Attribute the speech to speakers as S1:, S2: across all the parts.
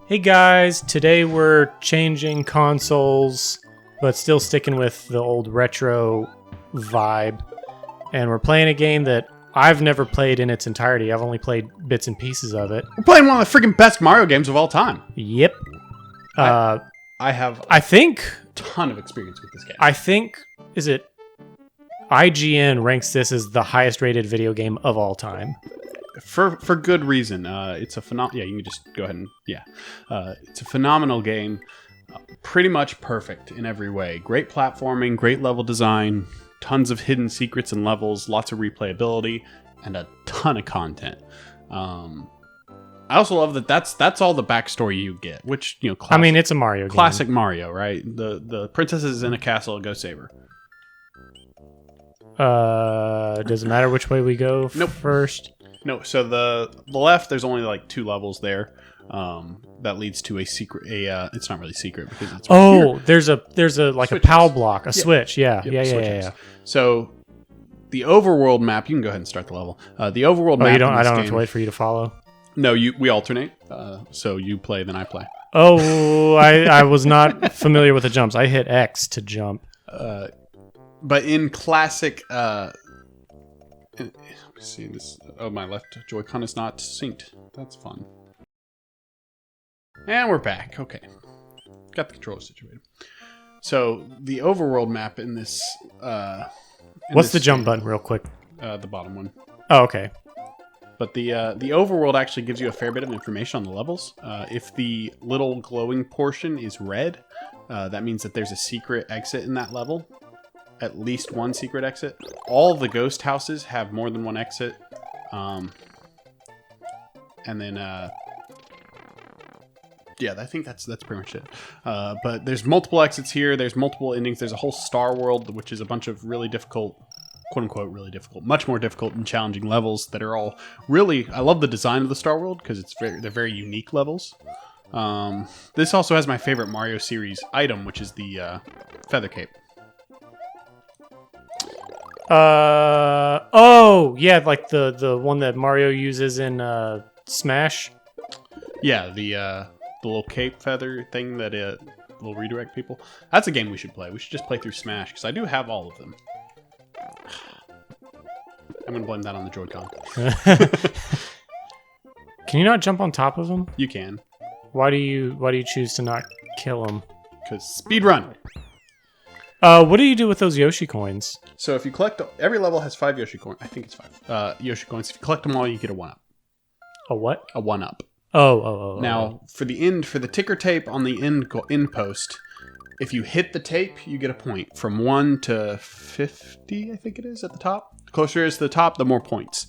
S1: Hey guys, today we're changing consoles, but still sticking with the old retro vibe. And we're playing a game that I've never played in its entirety. I've only played bits and pieces of it.
S2: We're playing one of the freaking best Mario games of all time.
S1: Yep.
S2: I have
S1: I think
S2: a ton of experience with this game.
S1: is it IGN ranks this as the highest rated video game of all time.
S2: For good reason. It's a yeah, you can just go ahead and it's a phenomenal game. Pretty much perfect in every way. Great platforming, great level design, tons of hidden secrets and levels, lots of replayability, and a ton of content. I also love that that's all the backstory you get, which, you know,
S1: I mean, it's a Mario game.
S2: Classic Mario, right? The princess is in a castle, go save her.
S1: Does it matter which way we go first?
S2: No, so the left, there's only like 2 levels there. That leads to a secret. It's not really secret because it's.
S1: Oh, there's a like
S2: Switches.
S1: a POW block, a switch. Yeah,
S2: Yep,
S1: yeah.
S2: So the overworld map. You can go ahead and start the level. The overworld map.
S1: You don't. I don't have to wait for you to follow.
S2: No, we alternate. So you play, then I play.
S1: Oh, I was not familiar with the jumps. I hit X to jump.
S2: But in classic. Let me see this. Oh, my left Joy-Con is not synced. That's fun. And we're back. Okay. Got the controller situated. So, the overworld map in this...
S1: What's the jump button, real quick?
S2: The bottom one.
S1: Oh, okay.
S2: But the overworld actually gives you a fair bit of information on the levels. If the little glowing portion is red, that means that there's a secret exit in that level. At least one secret exit. All the ghost houses have more than one exit. And then... yeah, I think that's pretty much it. But there's multiple exits here. There's multiple endings. There's a whole Star World, which is a bunch of really difficult, quote-unquote really difficult, much more difficult and challenging levels that are all really... I love the design of the Star World because they're very unique levels. This also has my favorite Mario series item, which is the feather cape.
S1: Oh, yeah, like the one that Mario uses in Smash.
S2: Yeah, the little cape feather thing that will redirect people. That's a game we should play. We should just play through Smash, because I do have all of them. I'm going to blame that on the Joy-Con.
S1: Can you not jump on top of them?
S2: You can.
S1: Why do you choose to not kill them?
S2: Because speedrun!
S1: What do you do with those Yoshi coins?
S2: So if you collect... Every level has 5 Yoshi coins. I think it's 5. Yoshi coins. If you collect them all, you get a 1-up.
S1: A what?
S2: A 1-up.
S1: Oh.
S2: Now, for the ticker tape on the end post, if you hit the tape, you get a point. From 1 to 50, I think it is, at the top. The closer it is to the top, the more points.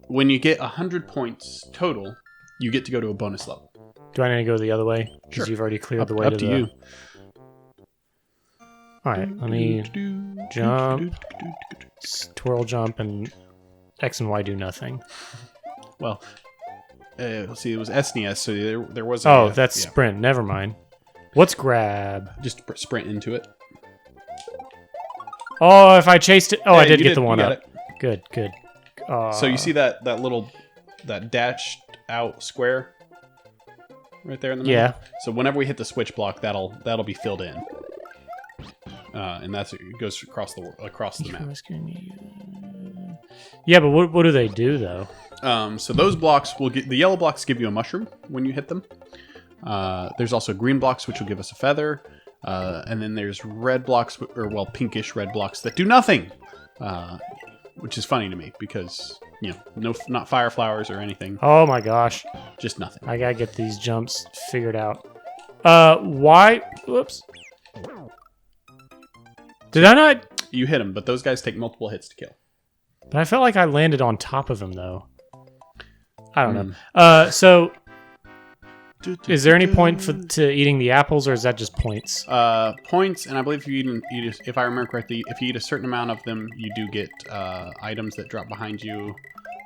S2: When you get 100 points total, you get to go to a bonus level.
S1: Do I need to go the other way? Because
S2: Sure.
S1: you've already cleared the way
S2: up to you.
S1: Alright, let me jump, twirl jump, and X and Y do nothing.
S2: Well, let's see, it was SNES, so there was
S1: that's sprint. Never mind. What's grab?
S2: Just sprint into it.
S1: Oh, if I chased it... Oh, I did get the one
S2: got
S1: up.
S2: It.
S1: Good.
S2: So you see that dashed out square right there in the middle?
S1: Yeah.
S2: So whenever we hit the switch block, that'll be filled in. And it goes across the map.
S1: Yeah, but what do they do though?
S2: So those blocks the yellow blocks give you a mushroom when you hit them. There's also green blocks which will give us a feather, and then there's red blocks pinkish red blocks that do nothing, which is funny to me because not fire flowers or anything.
S1: Oh my gosh,
S2: just nothing.
S1: I gotta get these jumps figured out. Why? Whoops. Did I not?
S2: You hit them, but those guys take multiple hits to kill.
S1: But I felt like I landed on top of him, though. I don't know. So, is there any point to eating the apples, or is that just points?
S2: Points, and I believe if I remember correctly, if you eat a certain amount of them, you do get items that drop behind you.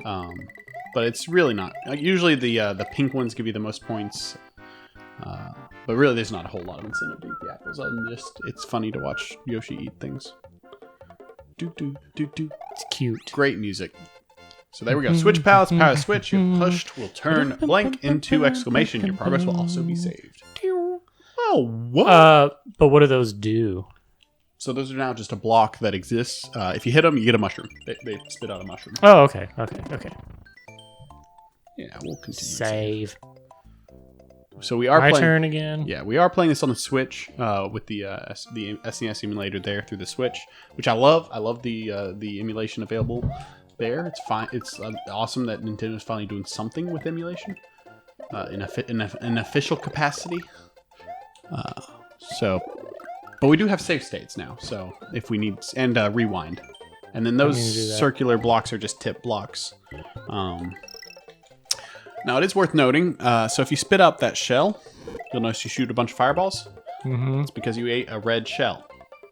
S2: But it's really not. Usually the pink ones give you the most points. But really, there's not a whole lot of incentive to eat the apples. Other than just, it's funny to watch Yoshi eat things.
S1: It's cute.
S2: Great music. So there we go. Switch palettes, power switch. You're pushed will turn blank into exclamation. Your progress will also be saved. Oh, what?
S1: But what do those do?
S2: So those are now just a block that exists. If you hit them, you get a mushroom. They spit out a mushroom.
S1: Oh, okay.
S2: Yeah, we'll continue.
S1: Save.
S2: So we are
S1: My
S2: playing.
S1: turn again.
S2: Yeah, we are playing this on the Switch with the SNES emulator there through the Switch, which I love. I love the emulation available there. It's fine. It's awesome that Nintendo's finally doing something with emulation in an official capacity. But we do have save states now. So if we need and rewind, and then those circular blocks are just tip blocks. Now, it is worth noting, so if you spit out that shell, you'll notice you shoot a bunch of fireballs.
S1: Mm-hmm.
S2: It's because you ate a red shell.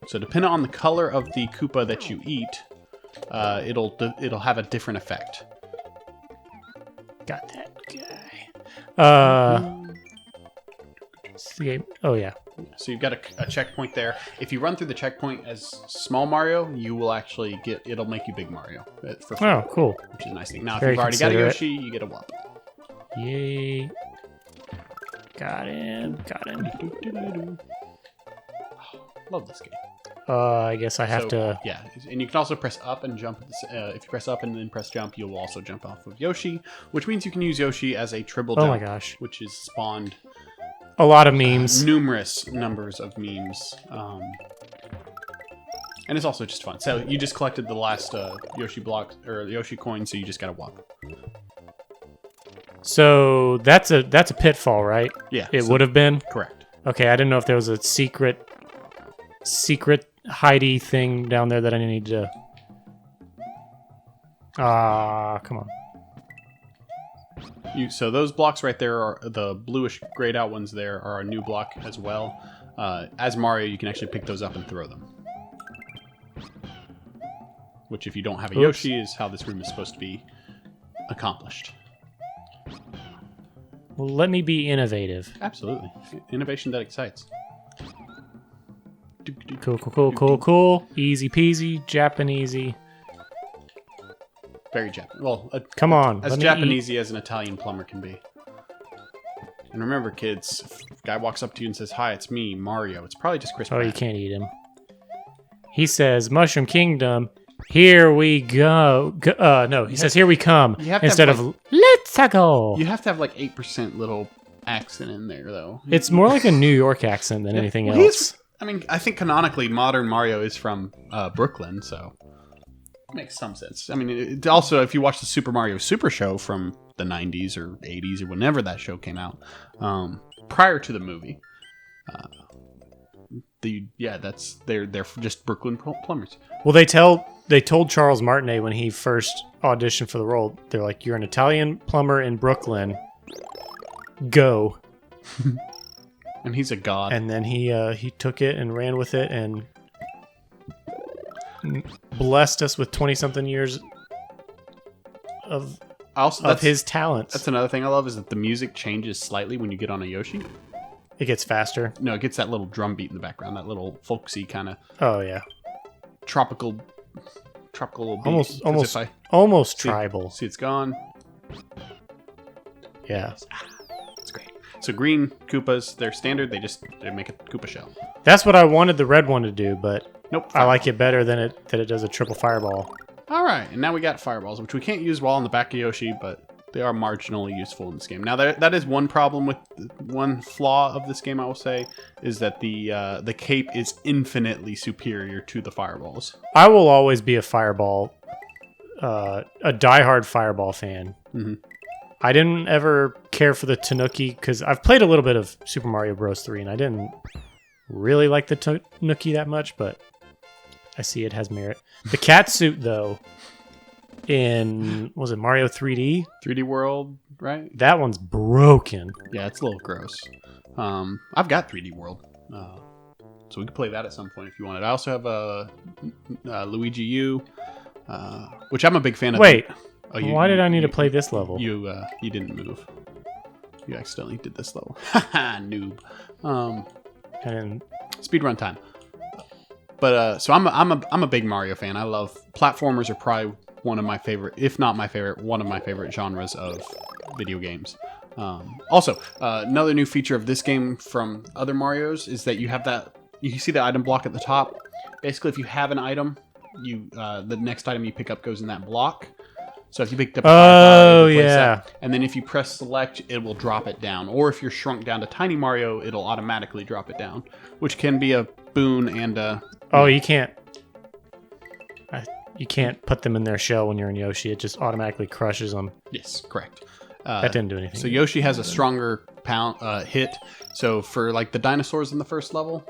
S2: So depending on the color of the Koopa that you eat, it'll have a different effect.
S1: Got that guy. Oh, yeah.
S2: So you've got a checkpoint there. If you run through the checkpoint as small Mario, you will actually it'll make you big Mario. For free,
S1: Oh, cool.
S2: which is a nice thing. Now,
S1: Very
S2: if you've already got a
S1: considerate.
S2: Yoshi, you get a Whop.
S1: Yay. Got him.
S2: Love this game.
S1: I guess I have to...
S2: Yeah, and you can also press up and jump. If you press up and then press jump, you'll also jump off of Yoshi, which means you can use Yoshi as a triple jump.
S1: Oh my gosh.
S2: Which is spawned
S1: A lot of memes.
S2: numerous numbers of memes. And it's also just fun. So you just collected the last Yoshi block or Yoshi coin, so you just got a Whop.
S1: So that's a pitfall, right?
S2: Yeah,
S1: It would have been?
S2: correct.
S1: Okay, I didn't know if there was a secret hidey thing down there that I need to... come on.
S2: So those blocks right there are the bluish grayed out ones. There are a new block as well. As Mario, you can actually pick those up and throw them. Which, if you don't have a Yoshi, is how this room is supposed to be accomplished.
S1: Well, let me be innovative.
S2: Absolutely. Innovation that excites.
S1: Cool. Easy peasy, Japanesey.
S2: Very Japanese. Well,
S1: Come on.
S2: as
S1: let me
S2: Japanesey as an Italian plumber can be. And remember, kids, if a guy walks up to you and says, "Hi, it's me, Mario," it's probably just Chris
S1: Oh,
S2: Pratt.
S1: you can't eat him. He says, Mushroom Kingdom, here we go. No, he says, here we come.
S2: You have to
S1: Instead
S2: have,
S1: of, let's go.
S2: You have to have like 8% little accent in there, though.
S1: It's more like a New York accent than anything
S2: Well,
S1: else.
S2: I think canonically, modern Mario is from Brooklyn, so it makes some sense. I mean, it also, if you watch the Super Mario Super Show from the 90s or 80s or whenever that show came out, prior to the movie, they're just Brooklyn plumbers.
S1: Well, they told Charles Martinet when he first auditioned for the role, they're like, you're an Italian plumber in Brooklyn. Go.
S2: And he's a god.
S1: And then he took it and ran with it and blessed us with 20-something years of his talents.
S2: That's another thing I love is that the music changes slightly when you get on a Yoshi.
S1: It gets faster.
S2: No, it gets that little drum beat in the background, that little folksy kind of
S1: Oh yeah,
S2: tropical beat.
S1: almost tribal.
S2: See, it's gone.
S1: Yeah,
S2: It's great. So green Koopas, they're standard. They make a Koopa shell.
S1: that's what I wanted the red one to do, but
S2: Nope.
S1: I like it better than that it does a triple fireball.
S2: All right, and now we got fireballs, which we can't use while on the back of Yoshi, but they are marginally useful in this game. Now, that is one problem with one flaw of this game, I will say, is that the cape is infinitely superior to the fireballs.
S1: I will always be a fireball, a diehard fireball fan.
S2: Mm-hmm.
S1: I didn't ever care for the Tanuki because I've played a little bit of Super Mario Bros. 3 and I didn't really like the Tanuki that much, but I see it has merit. The cat suit, though, in, was it Mario 3D?
S2: 3D World, right?
S1: That one's broken.
S2: Yeah, it's a little gross. I've got 3D World, so we could play that at some point if you wanted. I also have Luigi U, which I'm a big fan of.
S1: Wait, why did I need to play this level?
S2: You didn't move. You accidentally did this level. Haha, noob.
S1: And
S2: Speedrun time. But so I'm a big Mario fan. I love platformers. Are probably one of my favorite, if not my favorite, one of my favorite genres of video games. Also, another new feature of this game from other Marios is that you have that, you see the item block at the top. Basically, if you have an item, the next item you pick up goes in that block. So if you picked up that, and then if you press select, it will drop it down. Or if you're shrunk down to Tiny Mario, it'll automatically drop it down, which can be a boon and a...
S1: Oh, you can't put them in their shell when you're in Yoshi. It just automatically crushes them.
S2: Yes, correct.
S1: That didn't do anything.
S2: So Yoshi has a stronger hit. So for like the dinosaurs in the first level,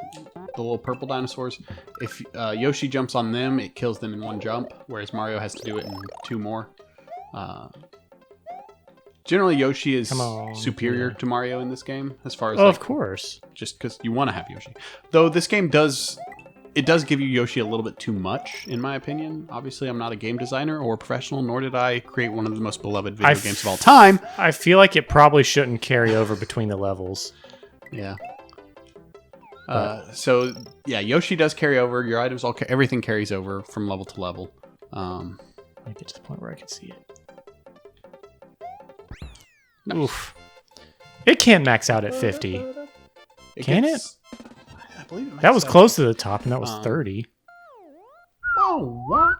S2: the little purple dinosaurs, if Yoshi jumps on them, it kills them in one jump, whereas Mario has to do it in 2 more. Generally, Yoshi is superior to Mario in this game, as far as
S1: of course,
S2: just because you want to have Yoshi. Though this game does give you Yoshi a little bit too much, in my opinion. Obviously, I'm not a game designer or a professional, nor did I create one of the most beloved video games of all time.
S1: I feel like it probably shouldn't carry over between the levels.
S2: Yeah. So yeah, Yoshi does carry over. Your items everything carries over from level to level.
S1: Let me get to the point where I can see it.
S2: Nice.
S1: Oof. It can't max out at 50. Can it?
S2: I believe it
S1: that was close to the top, and that was 30.
S2: Oh, what?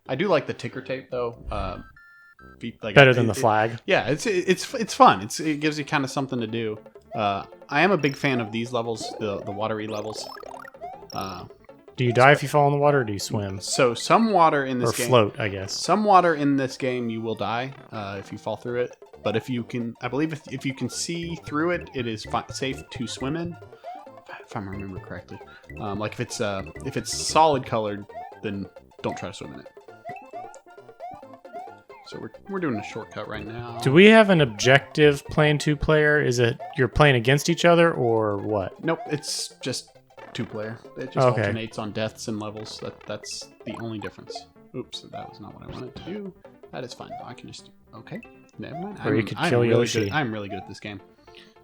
S2: I do like the ticker tape, though.
S1: Better than the flag.
S2: Yeah, it's fun. It gives you kind of something to do. I am a big fan of these levels, the watery levels.
S1: Do you die if you fall in the water, or do you swim?
S2: So some water in this game...
S1: Or float, I guess.
S2: Some water in this game you will die if you fall through it. But if you can... I believe if you can see through it, it is safe to swim in. If I remember correctly. Like if it's solid colored, then don't try to swim in it. So we're doing a shortcut right now.
S1: Do we have an objective playing 2-player? Is it you're playing against each other, or what?
S2: Nope, it's just 2-player. It just alternates on deaths and levels. That's the only difference. Oops, that was not what I wanted to do. That is fine. I can just... Okay, never mind.
S1: Or you could kill Yoshi.
S2: I'm really good at this game.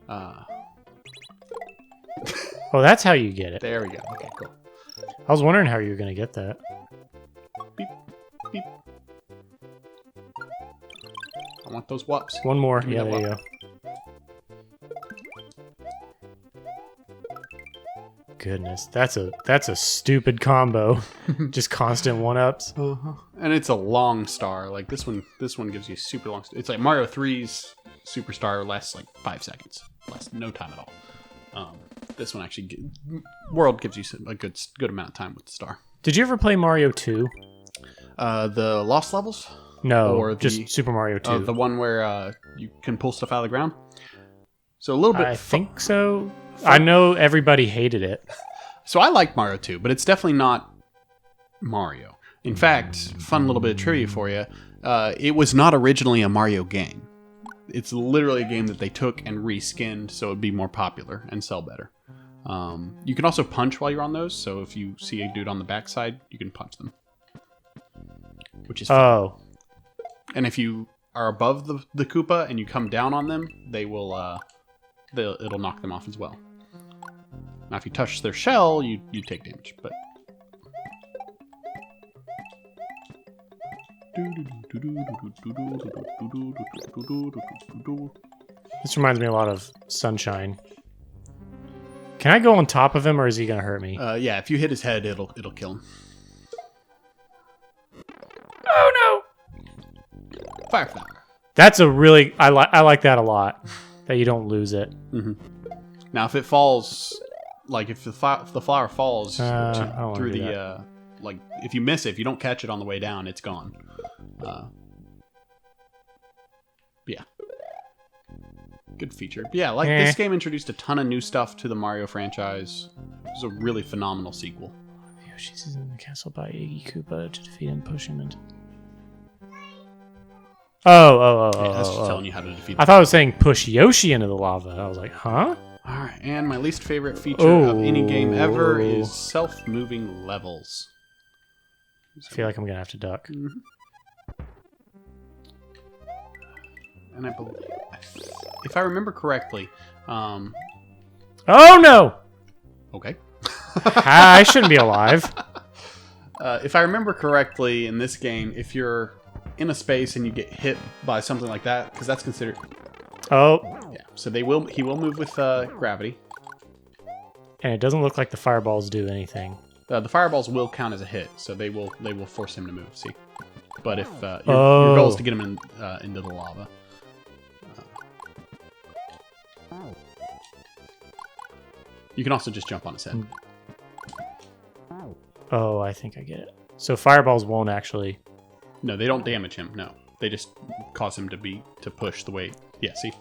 S1: Oh, that's how you get it.
S2: There we go. Okay, cool.
S1: I was wondering how you were going to get that.
S2: Beep, beep. I want those whoops.
S1: One more. Yeah, there you go. Goodness, that's a stupid combo. Just constant 1-ups.
S2: And it's a long star. Like this one gives you super long. It's like Mario 3's superstar lasts like 5 seconds. Lasts no time at all. This one actually World gives you a good amount of time with the star.
S1: Did you ever play Mario 2?
S2: The Lost Levels?
S1: No, or just Super Mario 2.
S2: The one where you can pull stuff out of the ground. So a little bit.
S1: I think so. I know everybody hated it.
S2: So I like Mario 2, but it's definitely not Mario. In fact, fun little bit of trivia for you. It was not originally a Mario game. It's literally a game that they took and reskinned so it'd be more popular and sell better. You can also punch while you're on those. So if you see a dude on the backside, you can punch them, which is fun.
S1: Oh.
S2: And if you are above the Koopa and you come down on them, they will it'll knock them off as well. Now, if you touch their shell, you take damage. But
S1: this reminds me a lot of Sunshine. Can I go on top of him, or is he gonna hurt me?
S2: Yeah, if you hit his head, it'll kill him.
S1: Oh no!
S2: Fireflower.
S1: That's a really I like that a lot. That you don't lose it.
S2: Mm-hmm. Now, if it falls, like if the flower falls through the like if you miss it, if you don't catch it on the way down, it's gone. Yeah. Good feature. But yeah, this game introduced a ton of new stuff to the Mario franchise. It was a really phenomenal sequel.
S1: Yoshi's in the castle by Iggy Koopa to defeat him, push him into...
S2: That's just telling you how to defeat
S1: I thought I was saying push Yoshi into the lava. I was like, huh?
S2: Alright, and my least favorite feature of any game ever is self-moving levels.
S1: I feel like I'm going to have to duck.
S2: Mm-hmm. And I believe, if I remember correctly,
S1: oh no!
S2: Okay.
S1: I shouldn't be alive.
S2: If I remember correctly, in this game, if you're in a space and you get hit by something like that, because that's considered...
S1: Oh.
S2: Yeah, so he will move with gravity.
S1: And it doesn't look like the fireballs do anything.
S2: The fireballs will count as a hit, so they will force him to move, see? But if your goal is to get him into the lava. You can also just jump on his head.
S1: Oh, I think I get it. So fireballs won't actually...
S2: No, they don't damage him, no. They just cause him to push the way... Yeah, see?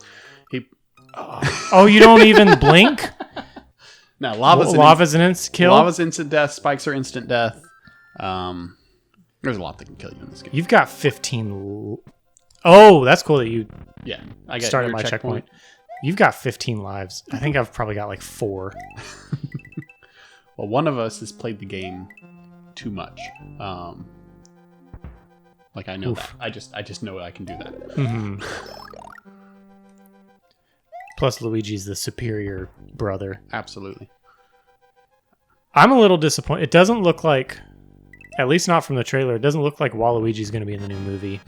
S1: Oh, you don't even blink?
S2: No, lava's
S1: an instant kill?
S2: Lava's instant death, spikes are instant death. There's a lot that can kill you in this game.
S1: You've got 15... Oh, that's cool that you
S2: I got
S1: started my checkpoint. You've got 15 lives. I think I've probably got like 4.
S2: Well, one of us has played the game too much. Like I know that. I just know I can do that.
S1: Mm-hmm. Plus Luigi's the superior brother.
S2: Absolutely.
S1: I'm a little disappointed. It doesn't look like, at least not from the trailer, it doesn't look like Waluigi's going to be in the new movie.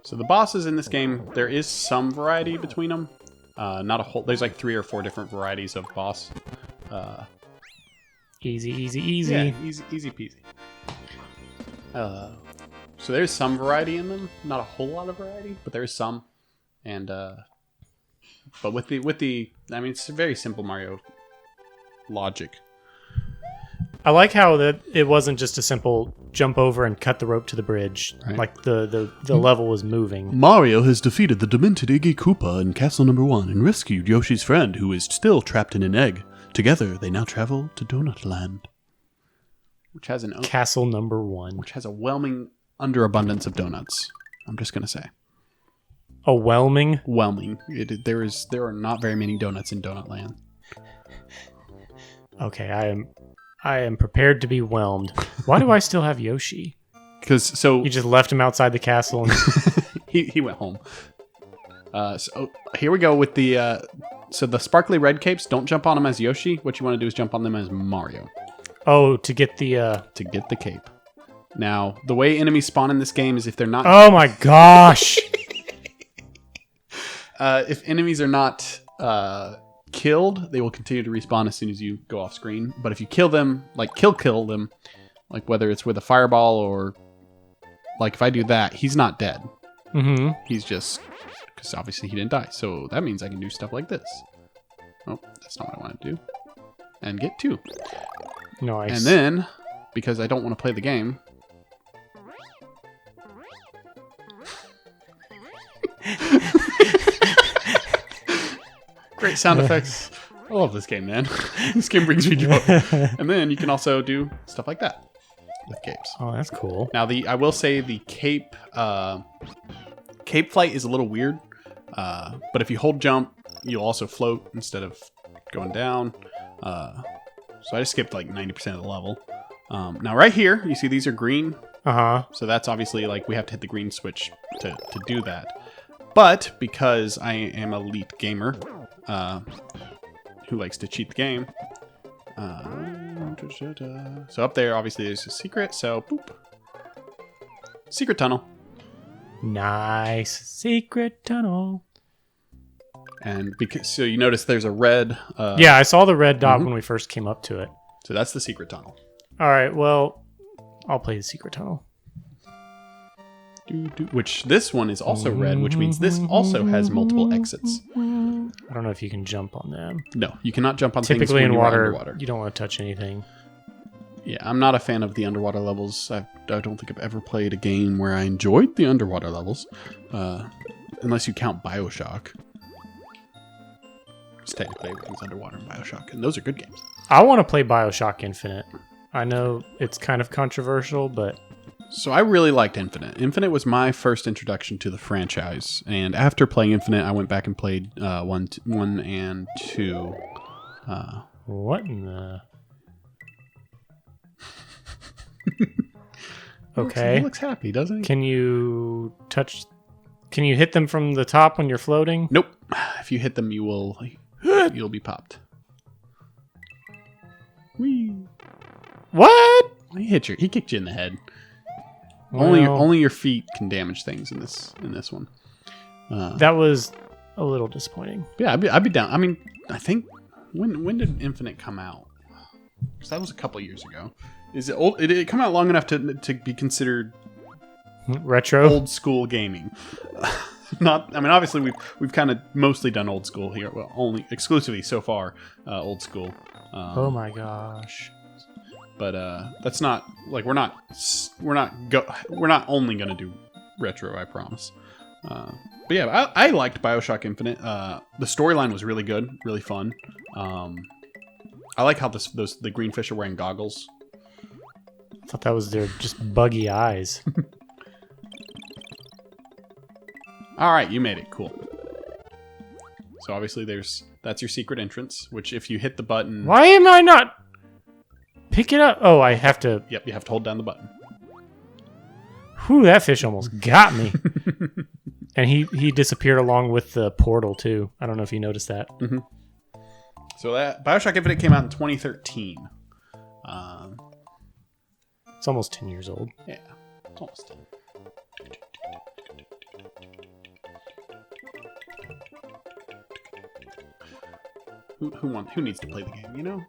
S2: So the bosses in this game, there is some variety between them. Not a whole. There's like 3 or 4 different varieties of boss.
S1: Easy.
S2: Yeah, easy peasy. So there's some variety in them. Not a whole lot of variety, but there is some. And but with the, I mean, it's a very simple Mario logic.
S1: I like how that it wasn't just a simple jump over and cut the rope to the bridge.
S2: Right.
S1: Like the level was moving.
S3: Mario has defeated the demented Iggy Koopa in Castle Number 1 and rescued Yoshi's friend, who is still trapped in an egg. Together, they now travel to Donut Land,
S2: Which has
S1: Castle Number 1.
S2: Which has a whelming underabundance of donuts. I'm just gonna say.
S1: A whelming?
S2: Whelming. There are not very many donuts in Donut Land.
S1: Okay, I am prepared to be whelmed. Why do I still have Yoshi?
S2: Because
S1: You just left him outside the castle and
S2: he went home. So here we go with the so the sparkly red capes. Don't jump on them as Yoshi. What you want to do is jump on them as Mario.
S1: Oh, to get the
S2: cape. Now the way enemies spawn in this game is if they're not.
S1: Oh my gosh!
S2: If enemies are not killed, they will continue to respawn as soon as you go off screen. But if you kill them, like kill them, like whether it's with a fireball or like if I do that, he's not dead.
S1: Mm-hmm.
S2: He's just because obviously he didn't die. So that means I can do stuff like this. Oh, that's not what I want to do. And get 2.
S1: Nice.
S2: And then because I don't want to play the game. Great sound effects. I love this game, man. This game brings me joy. And then you can also do stuff like that with capes.
S1: Oh, that's cool.
S2: Now, I will say the cape flight is a little weird. But if you hold jump, you'll also float instead of going down. So I just skipped like 90% of the level. Now, right here, you see these are green.
S1: Uh-huh.
S2: So that's obviously like we have to hit the green switch to do that. But because I am an elite gamer who likes to cheat the game, so up there obviously there's a secret. So boop, secret tunnel.
S1: Nice secret tunnel.
S2: And so you notice there's a red.
S1: Yeah, I saw the red dot when we first came up to it.
S2: So that's the secret tunnel.
S1: All right, well, I'll play the secret tunnel.
S2: Which this one is also red, which means this also has multiple exits.
S1: I don't know if you can jump on them.
S2: No, you cannot jump on
S1: Typically
S2: things when
S1: in
S2: you're
S1: water,
S2: underwater.
S1: you don't want to touch anything.
S2: Yeah, I'm not a fan of the underwater levels. I don't think I've ever played a game where I enjoyed the underwater levels. Unless you count BioShock. Because technically everything's underwater in BioShock, and those are good games.
S1: I want to play BioShock Infinite. I know it's kind of controversial, but...
S2: So I really liked Infinite. Infinite was my first introduction to the franchise, and after playing Infinite, I went back and played 1 and 2.
S1: What in the... Okay.
S2: He looks happy, doesn't he?
S1: Can you hit them from the top when you're floating?
S2: Nope. If you hit them, you'll be popped. Whee!
S1: What?
S2: He kicked you in the head.
S1: Well,
S2: Only your feet can damage things in this one.
S1: that was a little disappointing.
S2: Yeah, I'd be down. I mean, I think when did Infinite come out? Because that was a couple years ago. Is it old? Did it come out long enough to be considered
S1: Retro?
S2: old school gaming? Not. I mean, obviously we've kind of mostly done old school here. Well, only exclusively so far, old school.
S1: Oh my gosh.
S2: But that's not like we're not only gonna do retro. I promise. But yeah, I liked BioShock Infinite. The storyline was really good, really fun. I like how the green fish are wearing goggles.
S1: I thought that was their just buggy eyes.
S2: All right, you made it. Cool. So obviously that's your secret entrance, which if you hit the button...
S1: Why am I not... Pick it up. Oh, I have to...
S2: Yep, you have to hold down the button.
S1: Whew, that fish almost got me. And he disappeared along with the portal, too. I don't know if you noticed that.
S2: Mm-hmm. So that BioShock Infinite came out in 2013.
S1: It's almost 10 years old.
S2: Yeah, it's almost 10. Who needs to play the game, you know?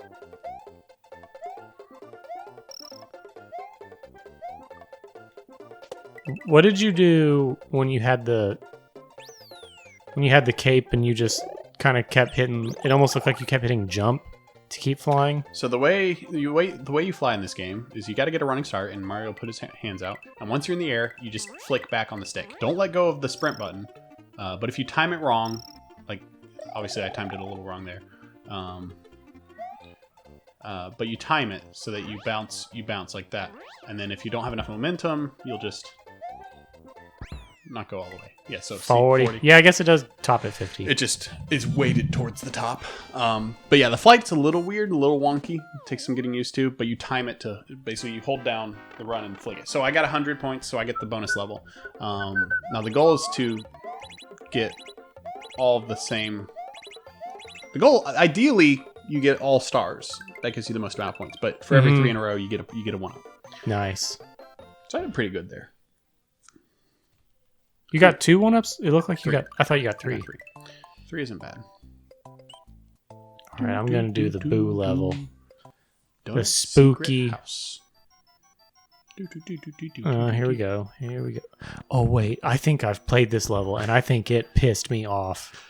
S1: What did you do when you had the cape and you just kind of kept hitting? It almost looked like you kept hitting jump to keep flying.
S2: So the way you fly in this game is you got to get a running start, and Mario will put his hands out, and once you're in the air, you just flick back on the stick. Don't let go of the sprint button. But if you time it wrong, like obviously I timed it a little wrong there. But you time it so that you bounce like that, and then if you don't have enough momentum, you'll just not go all the way. Yeah, so
S1: 40. Yeah, I guess it does top at 50.
S2: It just is weighted towards the top. But yeah, the flight's a little weird, a little wonky. It takes some getting used to, but you time it to basically you hold down the run and flick it. So I got 100 points, so I get the bonus level. Now the goal is to get all of the same. The goal, ideally, you get all stars. That gives you the most amount of points. But for every 3 in a row, you get a 1-up.
S1: Nice.
S2: So I did pretty good there.
S1: You got 2 1-ups? It looked like you
S2: 3.
S1: got... I thought you got 3.
S2: 3 isn't bad.
S1: Alright, I'm going to do the Boo level. The
S2: Donut's
S1: spooky...
S2: Secret House.
S1: Here we go. Here we go. Oh, wait. I think I've played this level, and I think it pissed me off.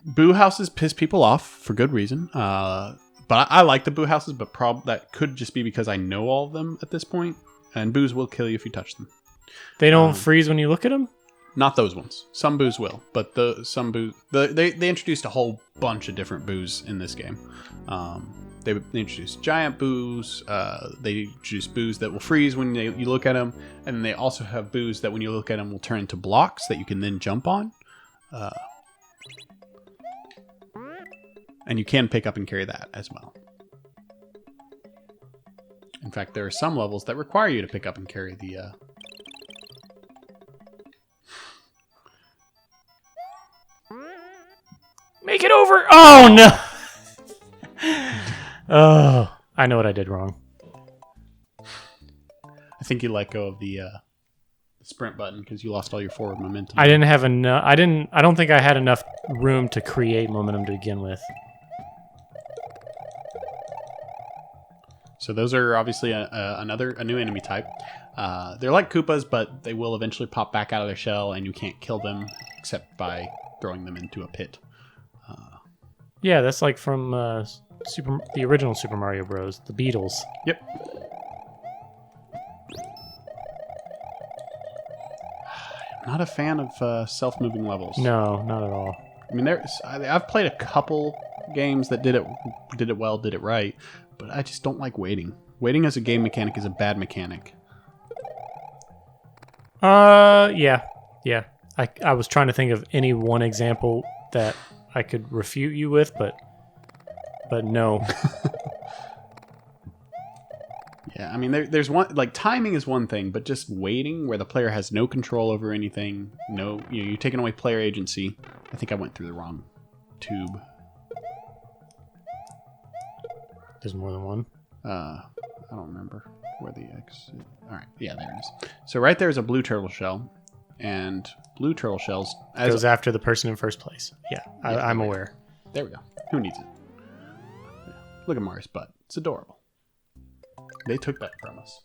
S2: Boo houses piss people off for good reason. But I like the boo houses, but that could just be because I know all of them at this point. And boos will kill you if you touch them.
S1: They don't freeze when you look at them?
S2: Not those ones. Some boos will, but some boos they introduced a whole bunch of different boos in this game. They introduced giant boos. They introduced boos that will freeze when you look at them, and then they also have boos that when you look at them will turn into blocks that you can then jump on. And you can pick up and carry that as well. In fact, there are some levels that require you to pick up and carry the.
S1: Make it over! Oh, no! Oh, I know what I did wrong.
S2: I think you let go of the sprint button because you lost all your forward momentum.
S1: I didn't have enough... I don't think I had enough room to create momentum to begin with.
S2: So those are obviously a new enemy type. They're like Koopas, but they will eventually pop back out of their shell, and you can't kill them except by throwing them into a pit.
S1: Yeah, that's like from the original Super Mario Bros. The Beatles.
S2: Yep. I'm not a fan of self-moving levels.
S1: No, not at all.
S2: I mean, I've played a couple games that did it well, did it right, but I just don't like waiting. Waiting as a game mechanic is a bad mechanic.
S1: Yeah. I was trying to think of any one example that I could refute you with, but no.
S2: Yeah, I mean, there's one, like, timing is one thing, but just waiting where the player has no control over anything, you're taking away player agency. I think I went through the wrong tube.
S1: There's more than one.
S2: I don't remember where the X is. All right. Yeah, there it is. So right there is a blue turtle shell. And blue turtle shells...
S1: Goes after the person in first place. Yeah, I'm aware.
S2: There we go. Who needs it? Yeah. Look at Mari's butt. It's adorable. They took that from us.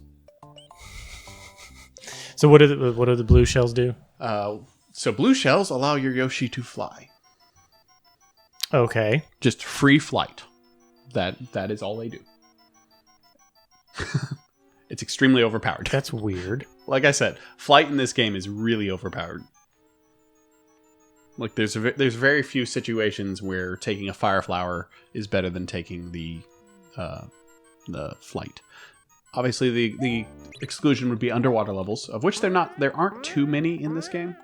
S1: So what do the blue shells do?
S2: So blue shells allow your Yoshi to fly.
S1: Okay.
S2: Just free flight. That is all they do. It's extremely overpowered.
S1: That's weird.
S2: Like I said, flight in this game is really overpowered. Like there's very few situations where taking a fire flower is better than taking the flight. Obviously, the exclusion would be underwater levels, of which there aren't too many in this game.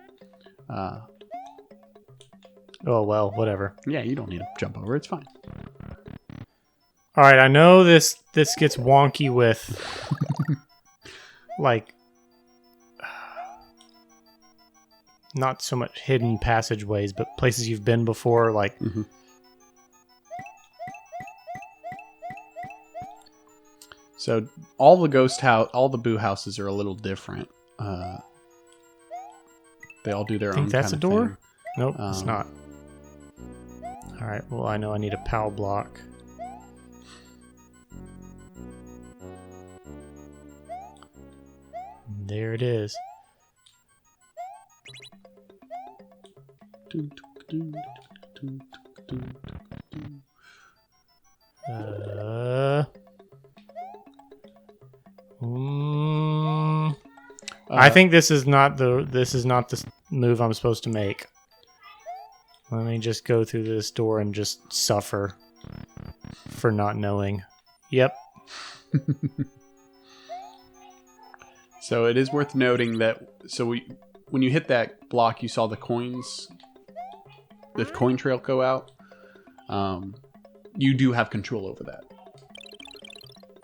S1: Oh well, whatever.
S2: Yeah, you don't need to jump over. It's fine.
S1: All right, I know this gets wonky with like not so much hidden passageways, but places you've been before, like
S2: So all the boo houses are a little different. They all do their own.
S1: think that's a
S2: kind of
S1: door?
S2: thing.
S1: Nope, it's not. All right, well, I know I need a POW block. There it is. I think this is not the move I'm supposed to make. Let me just go through this door and just suffer for not knowing. Yep.
S2: So it is worth noting that when you hit that block, you saw the coin trail go out. You do have control over that.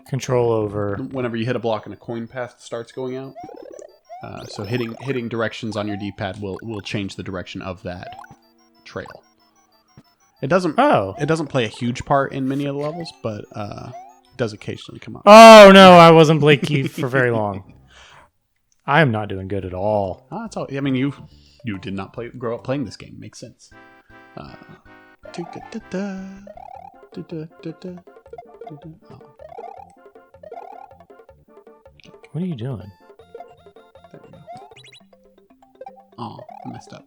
S1: Control over.
S2: Whenever you hit a block and a coin path starts going out. So hitting directions on your D-pad will change the direction of that trail. It doesn't play a huge part in many of the levels, but it does occasionally come up.
S1: Oh no, I wasn't blinky for very long. I am not doing good at all.
S2: That's all. I mean, you did not grow up playing this game. Makes sense.
S1: What are you doing?
S2: There we go. Oh, I messed up.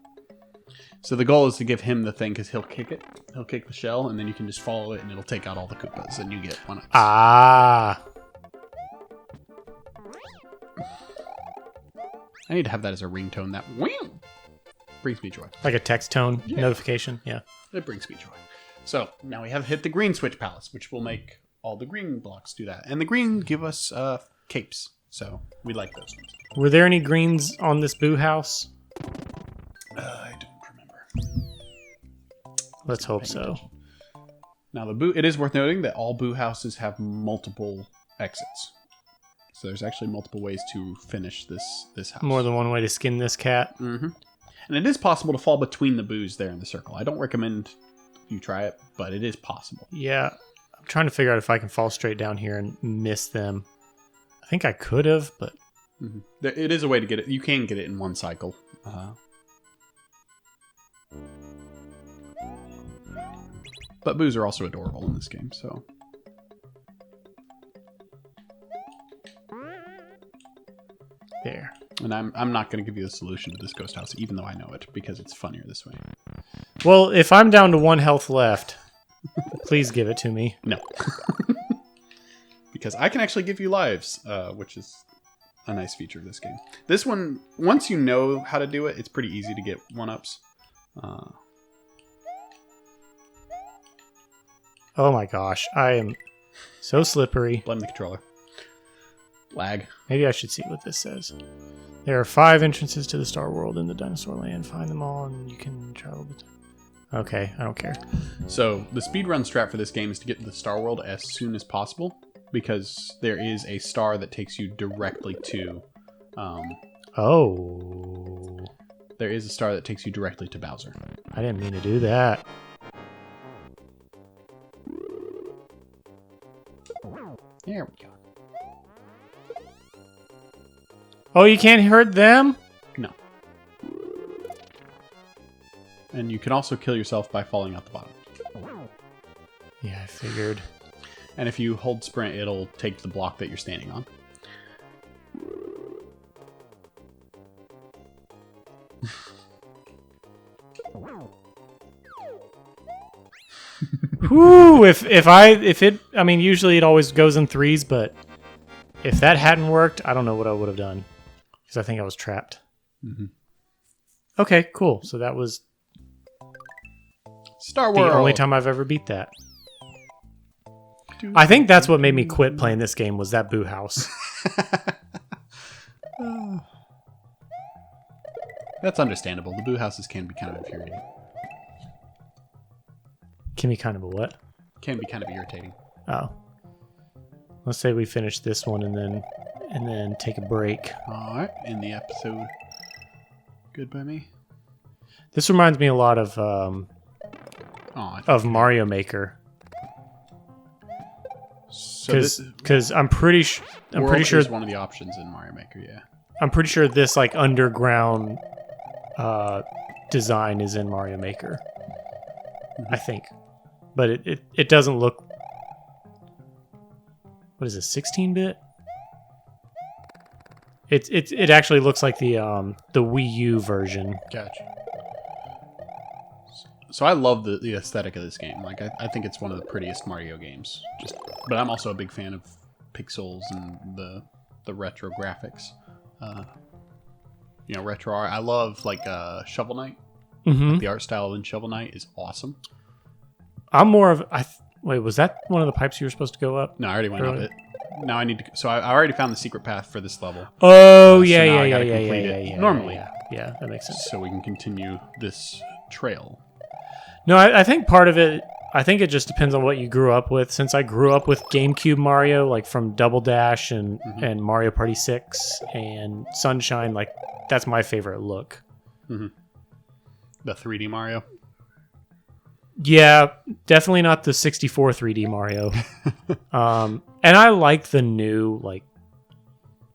S2: So the goal is to give him the thing because he'll kick it. He'll kick the shell, and then you can just follow it, and it'll take out all the Koopas, and you get 1-ups.
S1: Ah.
S2: I need to have that as a ringtone. That brings me joy.
S1: Like a text tone notification? Yeah.
S2: It brings me joy. So now we have hit the green switch palace, which will make all the green blocks do that. And the green give us capes. So we like those ones.
S1: Were there any greens on this boo house?
S2: I don't remember.
S1: Let's hope so.
S2: Now it is worth noting that all boo houses have multiple exits. So there's actually multiple ways to finish this house.
S1: More than one way to skin this cat.
S2: Mm-hmm. And it is possible to fall between the boos there in the circle. I don't recommend you try it, but it is possible.
S1: Yeah. I'm trying to figure out if I can fall straight down here and miss them. I think I could have, but...
S2: Mm-hmm. It is a way to get it. You can get it in one cycle. But boos are also adorable in this game, so...
S1: There.
S2: And I'm not going to give you the solution to this ghost house, even though I know it, because it's funnier this way.
S1: Well, if I'm down to 1 health left, please give it to me.
S2: No. Because I can actually give you lives, which is a nice feature of this game. This one, once you know how to do it, it's pretty easy to get 1-ups.
S1: Oh my gosh, I am so slippery.
S2: Blame the controller. Lag.
S1: Maybe I should see what this says. There are 5 entrances to the Star World in the Dinosaur Land. Find them all and you can travel between. Okay, I don't care.
S2: So the speedrun strat for this game is to get to the Star World as soon as possible, because there is a star that takes you directly to... There is a star that takes you directly to Bowser.
S1: I didn't mean to do that.
S2: Yeah, There we go.
S1: Oh, you can't hurt them?
S2: No. And you can also kill yourself by falling out the bottom.
S1: Yeah, I figured.
S2: And if you hold sprint, it'll take the block that you're standing on.
S1: Whew, I mean, usually it always goes in threes, but if that hadn't worked, I don't know what I would have done. Because I think I was trapped.
S2: Mm-hmm.
S1: Okay, cool. So that was
S2: Star
S1: the
S2: World.
S1: only time I've ever beat that. I think that's what made me quit playing this game was that Boo House.
S2: That's understandable. The Boo Houses can be kind of infuriating.
S1: Can be kind of a what?
S2: Can be kind of irritating.
S1: Oh. Let's say we finish this one and then take a break.
S2: All right, in the episode. Good by me.
S1: This reminds me a lot of Mario Maker. Because I'm pretty sure
S2: is one of the options in Mario Maker. Yeah.
S1: I'm pretty sure this like underground design is in Mario Maker. I think, but it doesn't look. What is it? 16-bit? It actually looks like the Wii U version.
S2: Gotcha. So I love the aesthetic of this game. Like I think it's one of the prettiest Mario games. But I'm also a big fan of pixels and the retro graphics. Retro art. I love like Shovel Knight.
S1: Mm-hmm.
S2: Like the art style in Shovel Knight is awesome.
S1: I'm more of wait, was that one of the pipes you were supposed to go up?
S2: No, I already went up it. Now I need to. So I already found the secret path for this level.
S1: Oh
S2: so
S1: yeah,
S2: now
S1: yeah,
S2: I
S1: yeah,
S2: gotta
S1: yeah,
S2: complete
S1: yeah,
S2: it
S1: yeah.
S2: normally.
S1: Yeah, that makes sense.
S2: So we can continue this trail.
S1: No, I think part of it. I think it just depends on what you grew up with. Since I grew up with GameCube Mario, like from Double Dash and Mario Party 6 and Sunshine, like that's my favorite look.
S2: Mm-hmm. The 3D Mario.
S1: Yeah, definitely not the 64 3D Mario. And I like the new like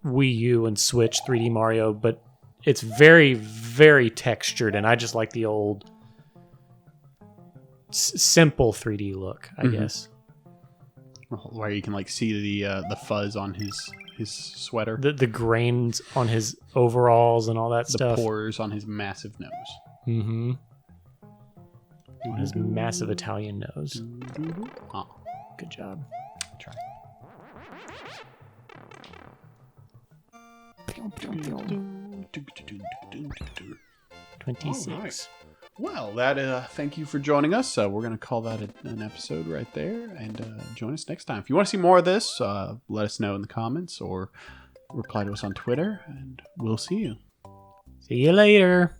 S1: Wii U and Switch 3D Mario, but it's very, very textured, and I just like the old simple 3D look, I guess.
S2: Where you can like see the fuzz on his sweater,
S1: The grains on his overalls and all that stuff.
S2: the pores on his massive nose.
S1: Mm-hmm. On his massive Italian nose.
S2: Oh,
S1: Good job.
S2: try.
S1: 26.
S2: All right. Well, thank you for joining us. We're going to call that an episode right there, and join us next time. If you want to see more of this, let us know in the comments or reply to us on Twitter, and we'll see you.
S1: See you later.